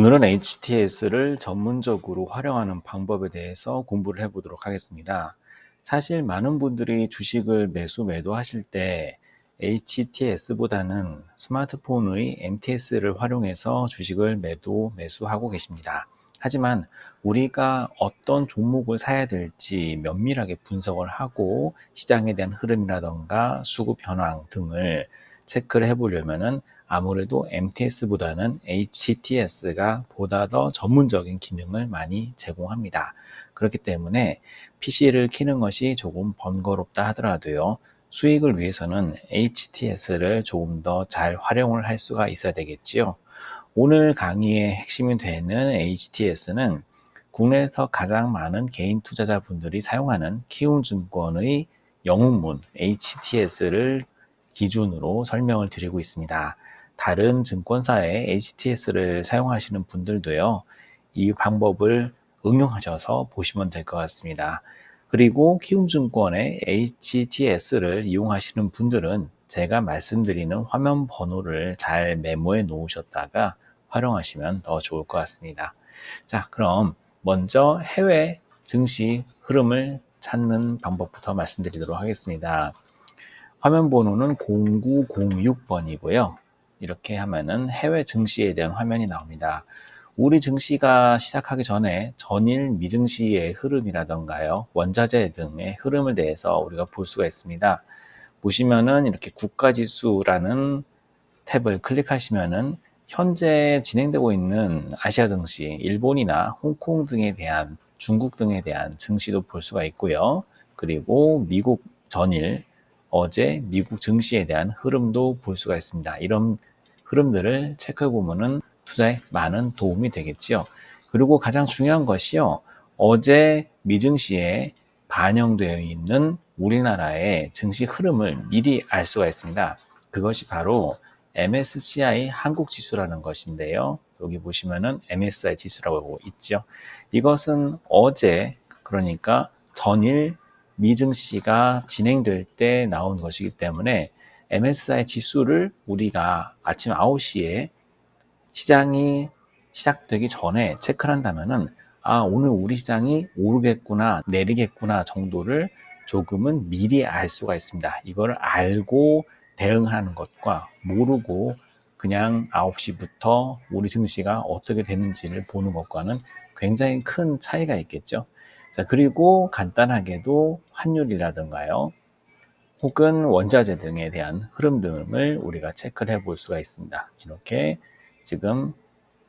오늘은 HTS를 전문적으로 활용하는 방법에 대해서 공부를 해보도록 하겠습니다. 사실 많은 분들이 주식을 매도하실 때 HTS보다는 스마트폰의 MTS를 활용해서 주식을 매수하고 계십니다. 하지만 우리가 어떤 종목을 사야 될지 면밀하게 분석을 하고 시장에 대한 흐름이라던가 수급 현황 등을 체크를 해보려면은 아무래도 MTS보다는 HTS가 보다 더 전문적인 기능을 많이 제공합니다. 그렇기 때문에 PC를 키는 것이 조금 번거롭다 하더라도요, 수익을 위해서는 HTS를 조금 더 잘 활용을 할 수가 있어야 되겠지요. 오늘 강의의 핵심이 되는 HTS는 국내에서 가장 많은 개인 투자자분들이 사용하는 키움증권의 영웅문 HTS를 기준으로 설명을 드리고 있습니다. 다른 증권사의 HTS를 사용하시는 분들도요, 이 방법을 응용하셔서 보시면 될 것 같습니다. 그리고 키움증권의 HTS를 이용하시는 분들은 제가 말씀드리는 화면 번호를 잘 메모해 놓으셨다가 활용하시면 더 좋을 것 같습니다. 자, 그럼 먼저 해외 증시 흐름을 찾는 방법부터 말씀드리도록 하겠습니다. 화면 번호는 0906번이고요. 이렇게 하면은 해외 증시에 대한 화면이 나옵니다. 우리 증시가 시작하기 전에 전일 미증시의 흐름이라던가요, 원자재 등의 흐름을 대해서 우리가 볼 수가 있습니다. 보시면은 이렇게 국가지수라는 탭을 클릭하시면은 현재 진행되고 있는 아시아 증시, 일본이나 홍콩 등에 대한, 중국 등에 대한 증시도 볼 수가 있고요. 그리고 미국 전일, 어제 미국 증시에 대한 흐름도 볼 수가 있습니다. 이런 흐름들을 체크해 보면은 투자에 많은 도움이 되겠지요. 그리고 가장 중요한 것이요, 어제 미증시에 반영되어 있는 우리나라의 증시 흐름을 미리 알 수가 있습니다. 그것이 바로 MSCI 한국 지수라는 것인데요. 여기 보시면은 MSCI 지수라고 있죠. 이것은 어제, 그러니까 전일 미증시가 진행될 때 나온 것이기 때문에 MSCI 지수를 우리가 아침 9시에 시장이 시작되기 전에 체크를 한다면은, 아, 오늘 우리 시장이 오르겠구나, 내리겠구나 정도를 조금은 미리 알 수가 있습니다. 이걸 알고 대응하는 것과 모르고 그냥 9시부터 우리 증시가 어떻게 되는지를 보는 것과는 굉장히 큰 차이가 있겠죠. 자, 그리고 간단하게도 환율이라든가요, 혹은 원자재 등에 대한 흐름 등을 우리가 체크를 해볼 수가 있습니다. 이렇게 지금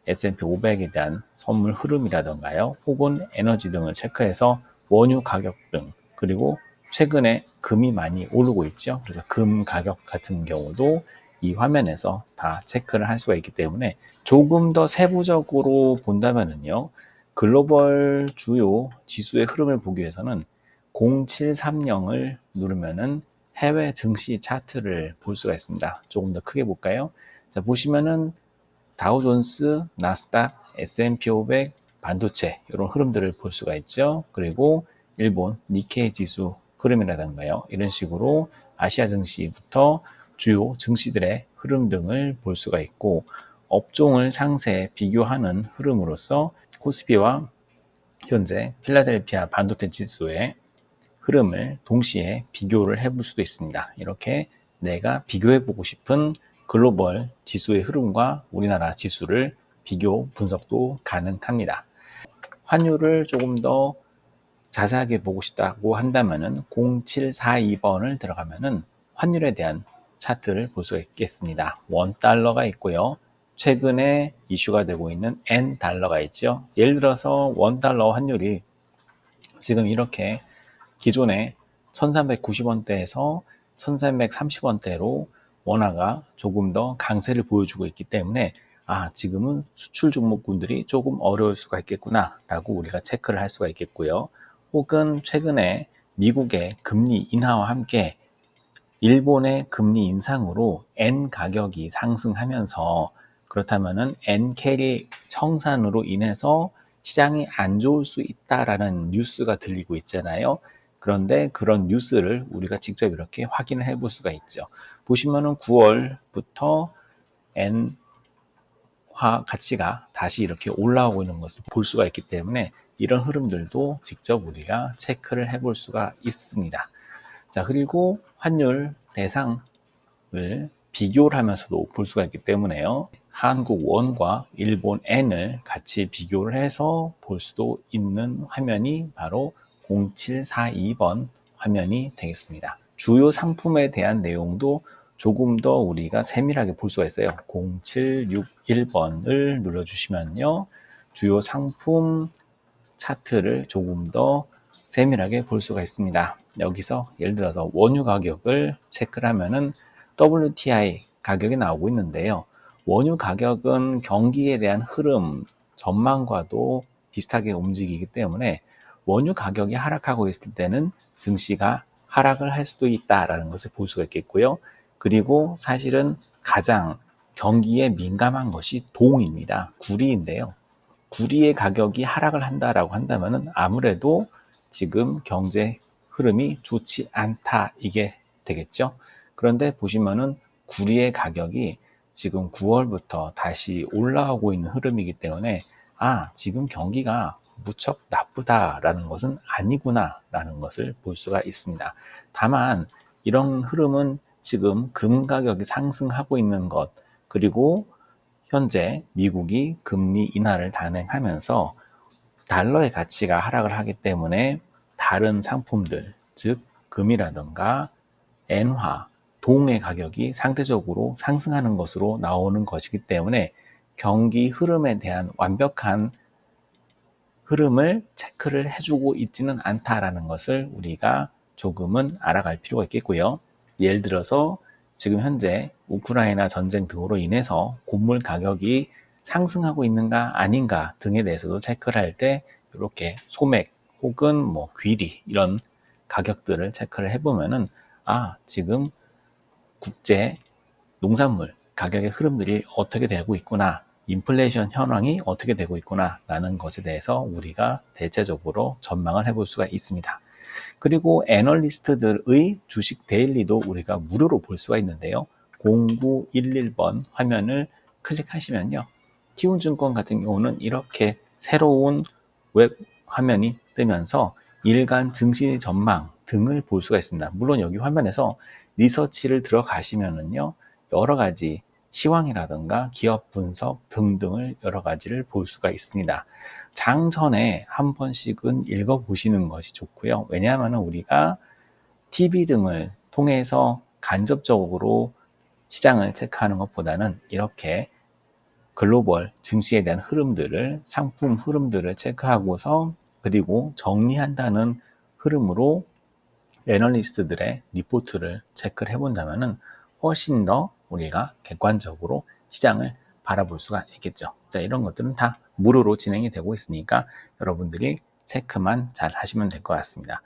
S&P 500에 대한 선물 흐름이라던가요, 혹은 에너지 등을 체크해서 원유 가격 등, 그리고 최근에 금이 많이 오르고 있죠. 그래서 금 가격 같은 경우도 이 화면에서 다 체크를 할 수가 있기 때문에 조금 더 세부적으로 본다면요, 글로벌 주요 지수의 흐름을 보기 위해서는 0730을 누르면은 해외 증시 차트를 볼 수가 있습니다. 조금 더 크게 볼까요? 자, 보시면은 다우존스, 나스닥, S&P 500, 반도체 이런 흐름들을 볼 수가 있죠. 그리고 일본 니케이 지수 흐름이라든가요, 이런 식으로 아시아 증시부터 주요 증시들의 흐름 등을 볼 수가 있고, 업종을 상세 비교하는 흐름으로서 코스피와 현재 필라델피아 반도체 지수의 흐름을 동시에 비교를 해볼 수도 있습니다. 이렇게 내가 비교해보고 싶은 글로벌 지수의 흐름과 우리나라 지수를 비교 분석도 가능합니다. 환율을 조금 더 자세하게 보고 싶다고 한다면 0742번을 들어가면은 환율에 대한 차트를 볼 수가 있겠습니다. 원달러가 있고요. 최근에 이슈가 되고 있는 N달러가 있죠. 예를 들어서 원달러 환율이 지금 이렇게 기존에 1390원대에서 1330원대로 원화가 조금 더 강세를 보여주고 있기 때문에, 아, 지금은 수출 종목군들이 조금 어려울 수가 있겠구나 라고 우리가 체크를 할 수가 있겠고요. 혹은 최근에 미국의 금리 인하와 함께 일본의 금리 인상으로 엔 가격이 상승하면서, 그렇다면은 엔 캐리 청산으로 인해서 시장이 안 좋을 수 있다라는 뉴스가 들리고 있잖아요. 그런데 그런 뉴스를 우리가 직접 이렇게 확인을 해볼 수가 있죠. 보시면은 9월부터 엔 가치가 다시 이렇게 올라오고 있는 것을 볼 수가 있기 때문에 이런 흐름들도 직접 우리가 체크를 해볼 수가 있습니다. 자, 그리고 환율 대상을 비교를 하면서도 볼 수가 있기 때문에요. 한국 원과 일본 엔을 같이 비교를 해서 볼 수도 있는 화면이 바로 0742번 화면이 되겠습니다. 주요 상품에 대한 내용도 조금 더 우리가 세밀하게 볼 수가 있어요. 0761번을 눌러주시면요. 주요 상품 차트를 조금 더 세밀하게 볼 수가 있습니다. 여기서 예를 들어서 원유 가격을 체크를 하면은 WTI 가격이 나오고 있는데요. 원유 가격은 경기에 대한 흐름, 전망과도 비슷하게 움직이기 때문에 원유 가격이 하락하고 있을 때는 증시가 하락을 할 수도 있다라는 것을 볼 수가 있겠고요. 그리고 사실은 가장 경기에 민감한 것이 동입니다. 구리인데요. 구리의 가격이 하락을 한다라고 한다면은 아무래도 지금 경제 흐름이 좋지 않다 이게 되겠죠. 그런데 보시면은 구리의 가격이 지금 9월부터 다시 올라오고 있는 흐름이기 때문에 지금 경기가 무척 나쁘다라는 것은 아니구나라는 것을 볼 수가 있습니다. 다만 이런 흐름은 지금 금 가격이 상승하고 있는 것, 그리고 현재 미국이 금리 인하를 단행하면서 달러의 가치가 하락을 하기 때문에 다른 상품들, 즉 금이라든가 엔화, 동의 가격이 상대적으로 상승하는 것으로 나오는 것이기 때문에 경기 흐름에 대한 완벽한 흐름을 체크를 해주고 있지는 않다라는 것을 우리가 조금은 알아갈 필요가 있겠고요. 예를 들어서 지금 현재 우크라이나 전쟁 등으로 인해서 곡물 가격이 상승하고 있는가 아닌가 등에 대해서도 체크를 할 때 이렇게 소맥 혹은 귀리 이런 가격들을 체크를 해보면은 지금 국제 농산물 가격의 흐름들이 어떻게 되고 있구나, 인플레이션 현황이 어떻게 되고 있구나 라는 것에 대해서 우리가 대체적으로 전망을 해볼 수가 있습니다. 그리고 애널리스트들의 주식 데일리도 우리가 무료로 볼 수가 있는데요. 0911번 화면을 클릭하시면요. 키움증권 같은 경우는 이렇게 새로운 웹 화면이 뜨면서 일간 증시 전망 등을 볼 수가 있습니다. 물론 여기 화면에서 리서치를 들어가시면은요, 여러 가지 시황이라든가 기업 분석 등등을 여러 가지를 볼 수가 있습니다. 장 전에 한 번씩은 읽어보시는 것이 좋고요. 왜냐하면 우리가 TV 등을 통해서 간접적으로 시장을 체크하는 것보다는 이렇게 글로벌 증시에 대한 흐름들을, 상품 흐름들을 체크하고서 그리고 정리한다는 흐름으로 애널리스트들의 리포트를 체크를 해본다면 훨씬 더 우리가 객관적으로 시장을 바라볼 수가 있겠죠. 자, 이런 것들은 다 무료로 진행이 되고 있으니까 여러분들이 체크만 잘 하시면 될 것 같습니다.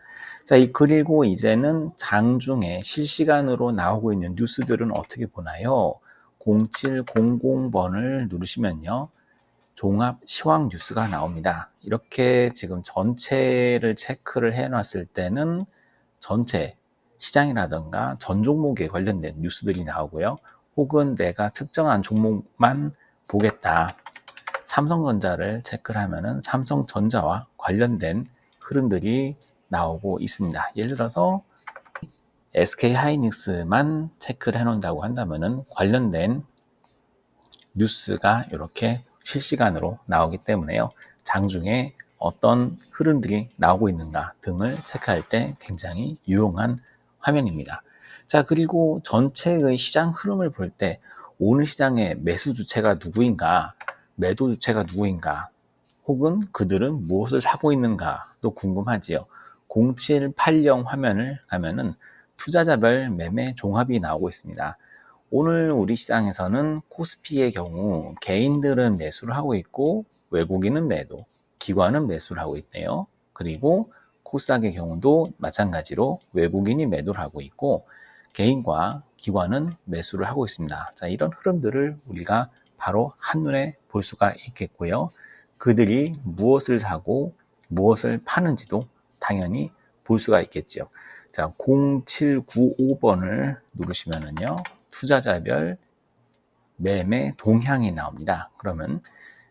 자, 그리고 이제는 장중에 실시간으로 나오고 있는 뉴스들은 어떻게 보나요? 0700번을 누르시면요. 종합 시황 뉴스가 나옵니다. 이렇게 지금 전체를 체크를 해놨을 때는 전체 시장이라든가 전 종목에 관련된 뉴스들이 나오고요. 혹은 내가 특정한 종목만 보겠다. 삼성전자를 체크를 하면은 삼성전자와 관련된 흐름들이 나오고 있습니다. 예를 들어서 SK하이닉스만 체크를 해놓는다고 한다면은 관련된 뉴스가 이렇게 실시간으로 나오기 때문에요. 장중에 어떤 흐름들이 나오고 있는가 등을 체크할 때 굉장히 유용한 화면입니다. 자, 그리고 전체의 시장 흐름을 볼 때 오늘 시장의 매수 주체가 누구인가, 매도 주체가 누구인가, 혹은 그들은 무엇을 사고 있는가도 궁금하지요. 0780 화면을 가면은 투자자별 매매 종합이 나오고 있습니다. 오늘 우리 시장에서는 코스피의 경우 개인들은 매수를 하고 있고 외국인은 매도, 기관은 매수를 하고 있네요. 그리고 코스닥의 경우도 마찬가지로 외국인이 매도를 하고 있고 개인과 기관은 매수를 하고 있습니다. 자, 이런 흐름들을 우리가 바로 한눈에 볼 수가 있겠고요. 그들이 무엇을 사고 무엇을 파는지도 당연히 볼 수가 있겠죠. 자, 0795번을 누르시면은요. 투자자별 매매 동향이 나옵니다. 그러면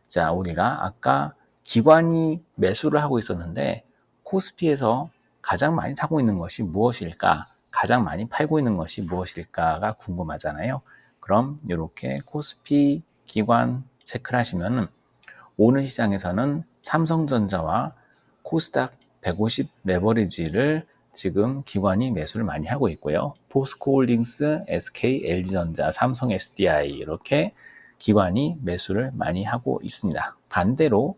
자, 우리가 아까 기관이 매수를 하고 있었는데 코스피에서 가장 많이 사고 있는 것이 무엇일까? 가장 많이 팔고 있는 것이 무엇일까가 궁금하잖아요. 그럼 이렇게 코스피 기관 체크를 하시면 오늘 시장에서는 삼성전자와 코스닥 150 레버리지를 지금 기관이 매수를 많이 하고 있고요. 포스코홀딩스, SK, LG전자, 삼성 SDI 이렇게 기관이 매수를 많이 하고 있습니다. 반대로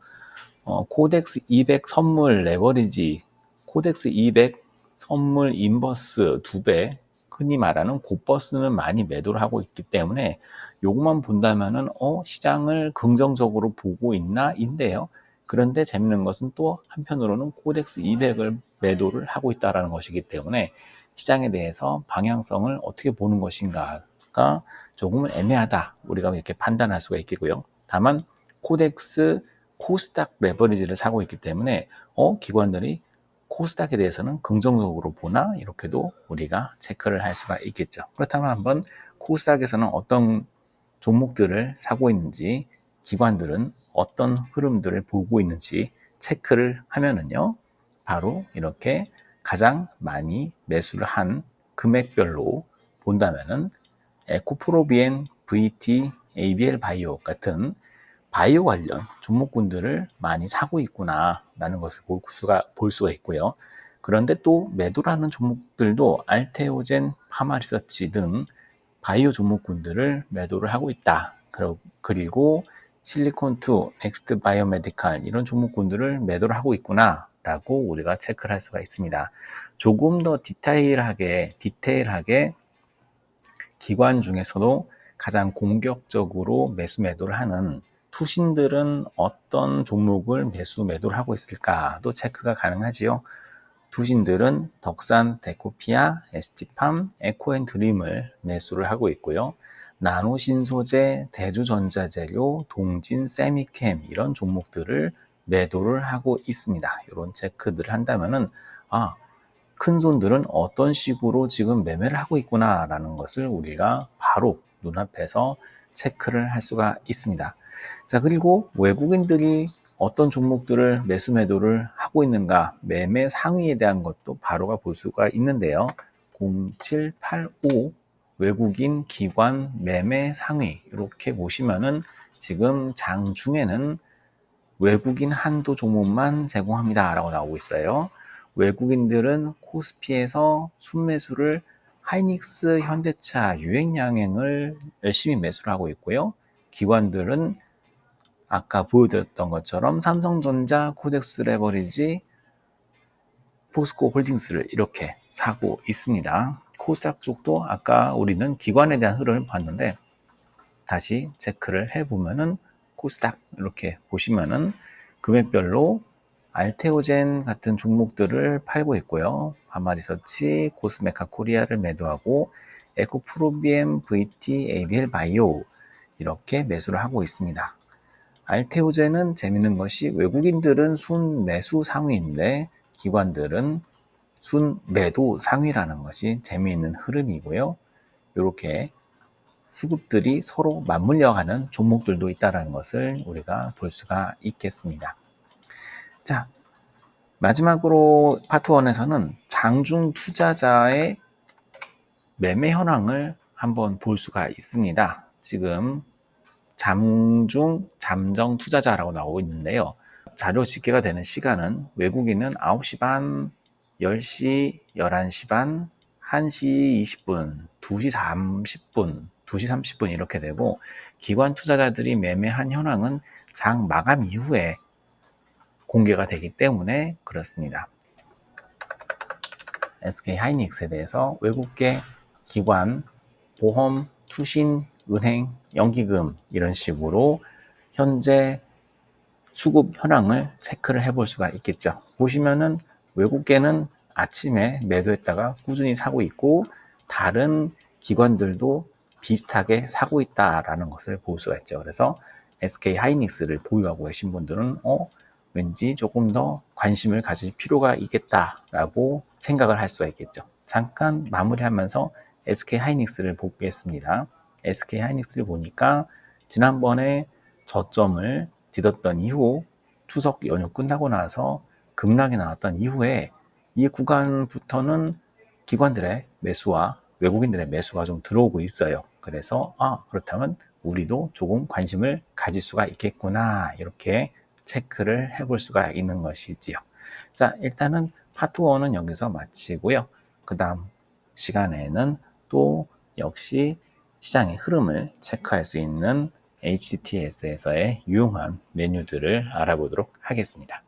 코덱스 200 선물 레버리지, 코덱스 200 선물 인버스 2배, 흔히 말하는 고버스는 많이 매도를 하고 있기 때문에 요것만 본다면은 시장을 긍정적으로 보고 있나 인데요. 그런데 재밌는 것은 또 한편으로는 코덱스 200을 매도를 하고 있다는 것이기 때문에 시장에 대해서 방향성을 어떻게 보는 것인가가 조금은 애매하다. 우리가 이렇게 판단할 수가 있겠고요. 다만 코덱스 코스닥 레버리지를 사고 있기 때문에 기관들이 코스닥에 대해서는 긍정적으로 보나 이렇게도 우리가 체크를 할 수가 있겠죠. 그렇다면 한번 코스닥에서는 어떤 종목들을 사고 있는지, 기관들은 어떤 흐름들을 보고 있는지 체크를 하면은요, 바로 이렇게 가장 많이 매수를 한 금액별로 본다면은 에코프로비엔, VT, ABL 바이오 같은 바이오 관련 종목군들을 많이 사고 있구나라는 것을 볼 수가 있고요. 그런데 또 매도를 하는 종목들도 알테오젠, 파마리서치 등 바이오 종목군들을 매도를 하고 있다. 그리고 실리콘2, 넥스트 바이오메디칼 이런 종목군들을 매도를 하고 있구나라고 우리가 체크를 할 수가 있습니다. 조금 더 디테일하게 기관 중에서도 가장 공격적으로 매도를 하는 투신들은 어떤 종목을 매도를 하고 있을까도 체크가 가능하지요. 투신들은 덕산, 데코피아, ST팜, 에코앤드림을 매수를 하고 있고요. 나노신소재, 대주전자재료, 동진, 세미캠 이런 종목들을 매도를 하고 있습니다. 이런 체크들을 한다면은 큰 손들은 어떤 식으로 지금 매매를 하고 있구나라는 것을 우리가 바로 눈앞에서 체크를 할 수가 있습니다. 자, 그리고 외국인들이 어떤 종목들을 매도를 하고 있는가, 매매 상위에 대한 것도 바로가 볼 수가 있는데요. 0785 외국인 기관 매매 상위 이렇게 보시면은 지금 장 중에는 외국인 한도 종목만 제공합니다 라고 나오고 있어요. 외국인들은 코스피에서 순매수를 하이닉스, 현대차, 유행양행을 열심히 매수를 하고 있고요. 기관들은 아까 보여드렸던 것처럼 삼성전자, 코덱스 레버리지, 포스코 홀딩스를 이렇게 사고 있습니다. 코스닥 쪽도 아까 우리는 기관에 대한 흐름을 봤는데 다시 체크를 해보면은 코스닥 이렇게 보시면은 금액별로 알테오젠 같은 종목들을 팔고 있고요. 바마리서치, 코스메카 코리아를 매도하고 에코프로비엠, VT, ABL 바이오 이렇게 매수를 하고 있습니다. 알테오젠은 재밌는 것이 외국인들은 순매수 상위인데 기관들은 순매도 상위라는 것이 재미있는 흐름이고요. 이렇게 수급들이 서로 맞물려가는 종목들도 있다는 것을 우리가 볼 수가 있겠습니다. 자, 마지막으로 파트 1에서는 장중 투자자의 매매 현황을 한번 볼 수가 있습니다. 지금 잠중 잠정 투자자라고 나오고 있는데요. 자료 집계가 되는 시간은 외국인은 9시 반, 10시, 11시 반, 1시 20분, 2시 30분, 2시 30분 이렇게 되고 기관 투자자들이 매매한 현황은 장 마감 이후에 공개가 되기 때문에 그렇습니다. SK 하이닉스에 대해서 외국계 기관, 보험, 투신, 은행, 연기금 이런 식으로 현재 수급 현황을 체크를 해볼 수가 있겠죠. 보시면은 외국계는 아침에 매도했다가 꾸준히 사고 있고 다른 기관들도 비슷하게 사고 있다라는 것을 볼 수가 있죠. 그래서 SK 하이닉스를 보유하고 계신 분들은 왠지 조금 더 관심을 가질 필요가 있겠다라고 생각을 할 수가 있겠죠. 잠깐 마무리하면서 SK 하이닉스를 보겠습니다. SK 하이닉스를 보니까 지난번에 저점을 뒤덮던 이후 추석 연휴 끝나고 나서 급락이 나왔던 이후에 이 구간부터는 기관들의 매수와 외국인들의 매수가 좀 들어오고 있어요. 그래서 그렇다면 우리도 조금 관심을 가질 수가 있겠구나, 이렇게 체크를 해볼 수가 있는 것이지요. 자, 일단은 파트 1은 여기서 마치고요. 그 다음 시간에는 또 역시 시장의 흐름을 체크할 수 있는 HTS에서의 유용한 메뉴들을 알아보도록 하겠습니다.